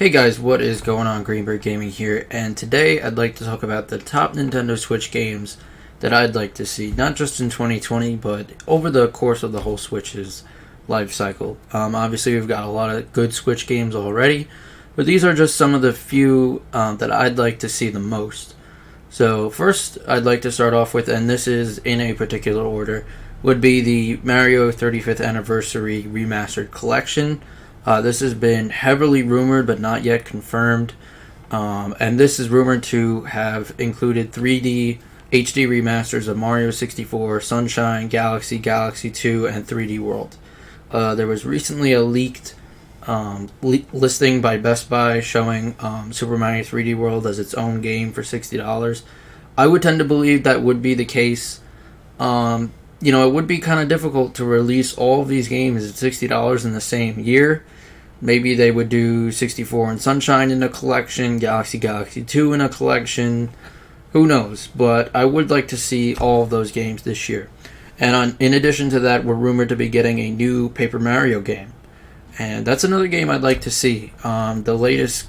Hey guys, what is going on? GreenbergGaming here, and today I'd like to talk about the top Nintendo Switch games that I'd like to see, not just in 2020, but over the course of the whole Switch's life cycle. Obviously, we've got a lot of good Switch games already, but these are just some of the few that I'd like to see the most. So first, I'd like to start off with, and this is in a particular order, would be the Mario 35th Anniversary Remastered Collection. This has been heavily rumored but not yet confirmed, and this is rumored to have included 3D HD remasters of Mario 64, Sunshine, Galaxy, Galaxy 2, and 3D World. There was recently a leaked listing by Best Buy showing Super Mario 3D World as its own game for $60. I would tend to believe that would be the case. It would be kind of difficult to release all of these games at $60 in the same year. Maybe they would do 64 and Sunshine in a collection, Galaxy 2 in a collection. Who knows? But I would like to see all of those games this year. And in addition to that, we're rumored to be getting a new Paper Mario game. And that's another game I'd like to see. The latest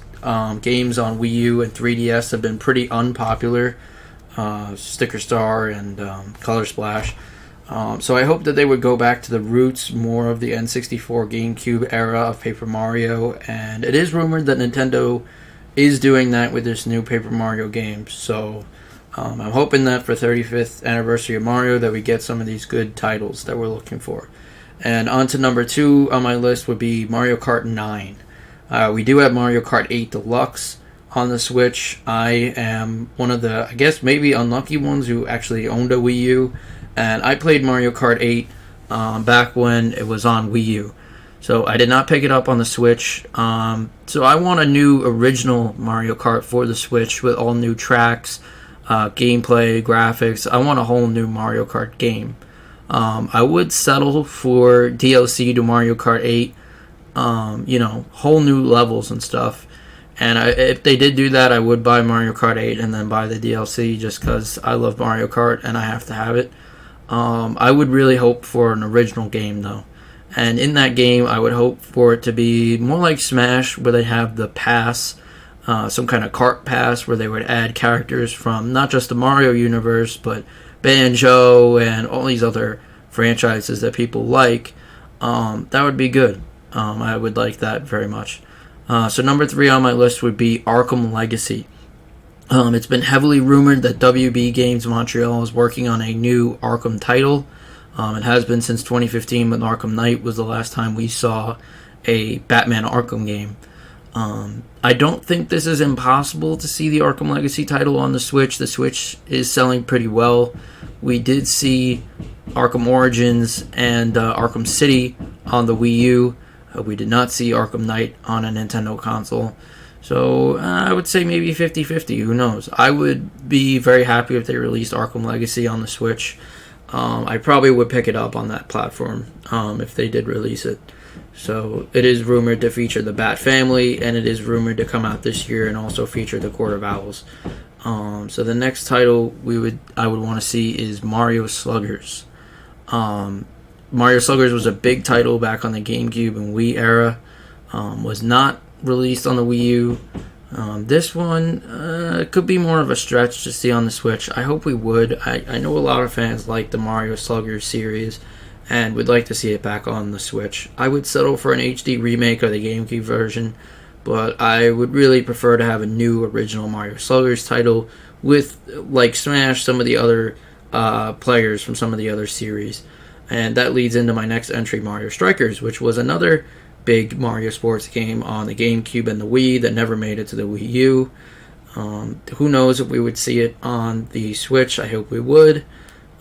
games on Wii U and 3DS have been pretty unpopular. Sticker Star and Color Splash. So I hope that they would go back to the roots more of the N64 GameCube era of Paper Mario, and it is rumored that Nintendo is doing that with this new Paper Mario game. So I'm hoping that for 35th anniversary of Mario that we get some of these good titles that we're looking for. And on to number 2 on my list would be Mario Kart 9. We do have Mario Kart 8 Deluxe on the Switch. I am one of the, I guess, maybe unlucky ones who actually owned a Wii U. And I played Mario Kart 8 back when it was on Wii U. So I did not pick it up on the Switch. So I want a new original Mario Kart for the Switch with all new tracks, gameplay, graphics. I want a whole new Mario Kart game. I would settle for DLC to Mario Kart 8. Whole new levels and stuff. And if they did do that, I would buy Mario Kart 8 and then buy the DLC just because I love Mario Kart and I have to have it. I would really hope for an original game, though. And in that game, I would hope for it to be more like Smash, where they have the pass, some kind of Kart pass, where they would add characters from not just the Mario universe, but Banjo and all these other franchises that people like. That would be good. I would like that very much. So number 3 on my list would be Arkham Legacy. It's been heavily rumored that WB Games Montreal is working on a new Arkham title. It has been since 2015, but Arkham Knight was the last time we saw a Batman Arkham game. I don't think this is impossible to see the Arkham Legacy title on the Switch. The Switch is selling pretty well. We did see Arkham Origins and Arkham City on the Wii U. We did not see Arkham Knight on a Nintendo console. So I would say maybe 50-50, who knows. I would be very happy if they released Arkham Legacy on the Switch. I probably would pick it up on that platform if they did release it. So it is rumored to feature the Bat family, and it is rumored to come out this year and also feature the Court of Owls. So the next title I would want to see is Mario Sluggers. Mario Sluggers was a big title back on the GameCube and Wii era. Was not released on the Wii U. This one could be more of a stretch to see on the Switch. I hope we would. I know a lot of fans like the Mario Sluggers series and would like to see it back on the Switch. I would settle for an HD remake of the GameCube version, but I would really prefer to have a new original Mario Sluggers title with, like Smash, some of the other players from some of the other series. And that leads into my next entry, Mario Strikers, which was another big Mario sports game on the GameCube and the Wii that never made it to the Wii U. Who knows if we would see it on the Switch? I hope we would.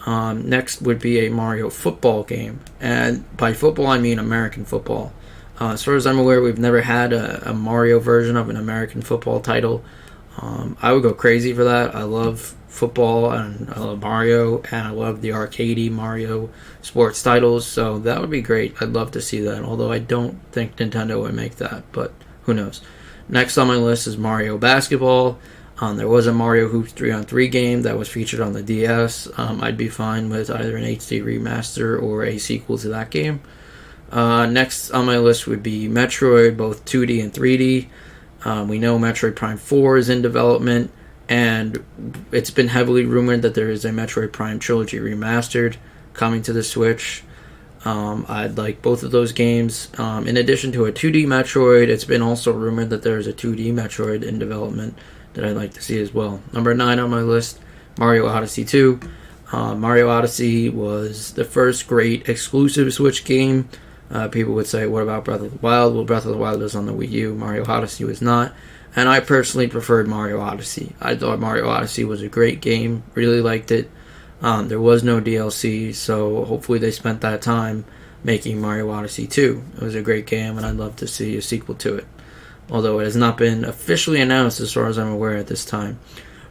Next would be a Mario football game, and by football I mean American football. As far as I'm aware, we've never had a Mario version of an American football title. I would go crazy for that. I love football and I love Mario, and I love the arcadey Mario sports titles, so that would be great. I'd love to see that, although I don't think Nintendo would make that, but who knows. Next on my list is Mario Basketball. There was a Mario Hoops 3-on-3 game that was featured on the DS. I'd be fine with either an HD remaster or a sequel to that game. Next on my list would be Metroid, both 2D and 3D. We know Metroid Prime 4 is in development, and it's been heavily rumored that there is a Metroid Prime trilogy remastered coming to the Switch. I'd like both of those games. In addition to a 2D Metroid, it's been also rumored that there is a 2D Metroid in development that I'd like to see as well. Number 9 on my list, Mario Odyssey 2. Mario Odyssey was the first great exclusive Switch game. People would say, what about Breath of the Wild? Well, Breath of the Wild was on the Wii U. Mario Odyssey was not. And I personally preferred Mario Odyssey. I thought Mario Odyssey was a great game. Really liked it. There was no DLC, so hopefully they spent that time making Mario Odyssey 2. It was a great game, and I'd love to see a sequel to it. Although it has not been officially announced as far as I'm aware at this time.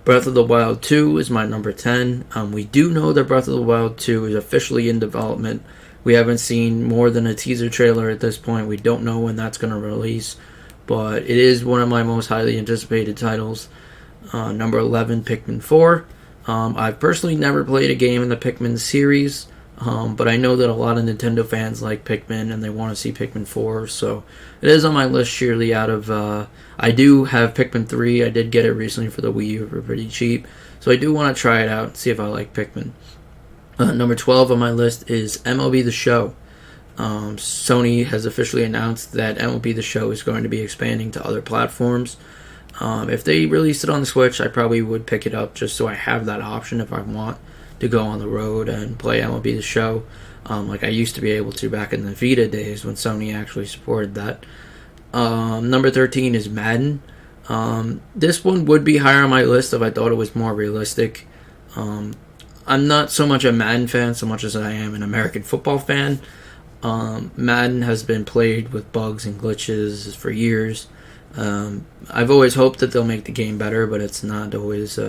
Breath of the Wild 2 is my number 10. We do know that Breath of the Wild 2 is officially in development. We haven't seen more than a teaser trailer at this point. We don't know when that's going to release, but it is one of my most highly anticipated titles. Number 11, Pikmin 4. I've personally never played a game in the Pikmin series, but I know that a lot of Nintendo fans like Pikmin and they want to see Pikmin 4, so it is on my list sheerly out of... I do have Pikmin 3. I did get it recently for the Wii U for pretty cheap, so I do want to try it out and see if I like Pikmin. Number 12 on my list is MLB The Show. Sony has officially announced that MLB The Show is going to be expanding to other platforms. If they released it on the Switch, I probably would pick it up just so I have that option if I want to go on the road and play MLB The Show, like I used to be able to back in the Vita days when Sony actually supported that. Number 13 is Madden. This one would be higher on my list if I thought it was more realistic. I'm not so much a Madden fan so much as I am an American football fan. Madden has been played with bugs and glitches for years. I've always hoped that they'll make the game better, but it's not always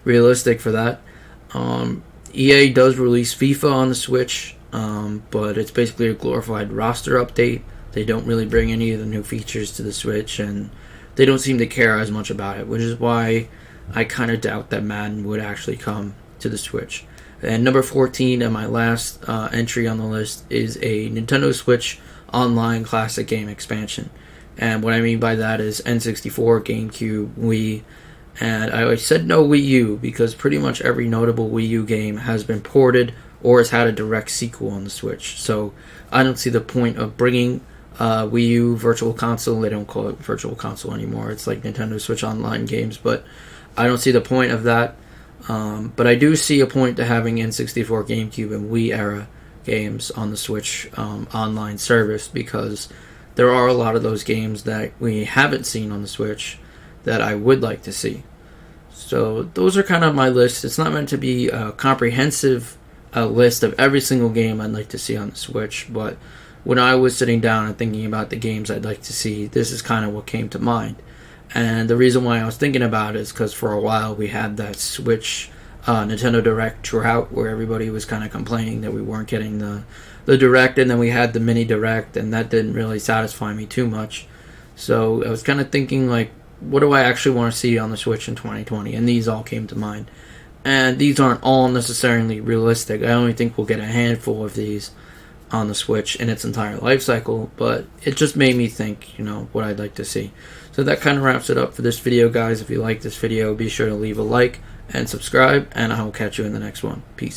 realistic for that. EA does release FIFA on the Switch, but it's basically a glorified roster update. They don't really bring any of the new features to the Switch, and they don't seem to care as much about it, which is why I kind of doubt that Madden would actually come to the Switch. And number 14 and my last entry on the list is a Nintendo Switch Online Classic Game expansion. And what I mean by that is N64, GameCube, Wii, and I said no Wii U because pretty much every notable Wii U game has been ported or has had a direct sequel on the Switch. So I don't see the point of bringing Wii U Virtual Console. They don't call it Virtual Console anymore. It's like Nintendo Switch Online games, but I don't see the point of that. But I do see a point to having N64, GameCube, and Wii era games on the Switch online service, because there are a lot of those games that we haven't seen on the Switch that I would like to see. So those are kind of my list. It's not meant to be a comprehensive list of every single game I'd like to see on the Switch, but when I was sitting down and thinking about the games I'd like to see, this is kind of what came to mind. And the reason why I was thinking about it is because for a while we had that Switch Nintendo Direct drought where everybody was kind of complaining that we weren't getting the Direct, and then we had the Mini Direct, and that didn't really satisfy me too much. So I was kind of thinking, like, what do I actually want to see on the Switch in 2020? And these all came to mind. And these aren't all necessarily realistic. I only think we'll get a handful of these on the Switch in its entire life cycle, but it just made me think, what I'd like to see. So that kind of wraps it up for this video, guys. If you like this video, be sure to leave a like and subscribe, and I will catch you in the next one. Peace.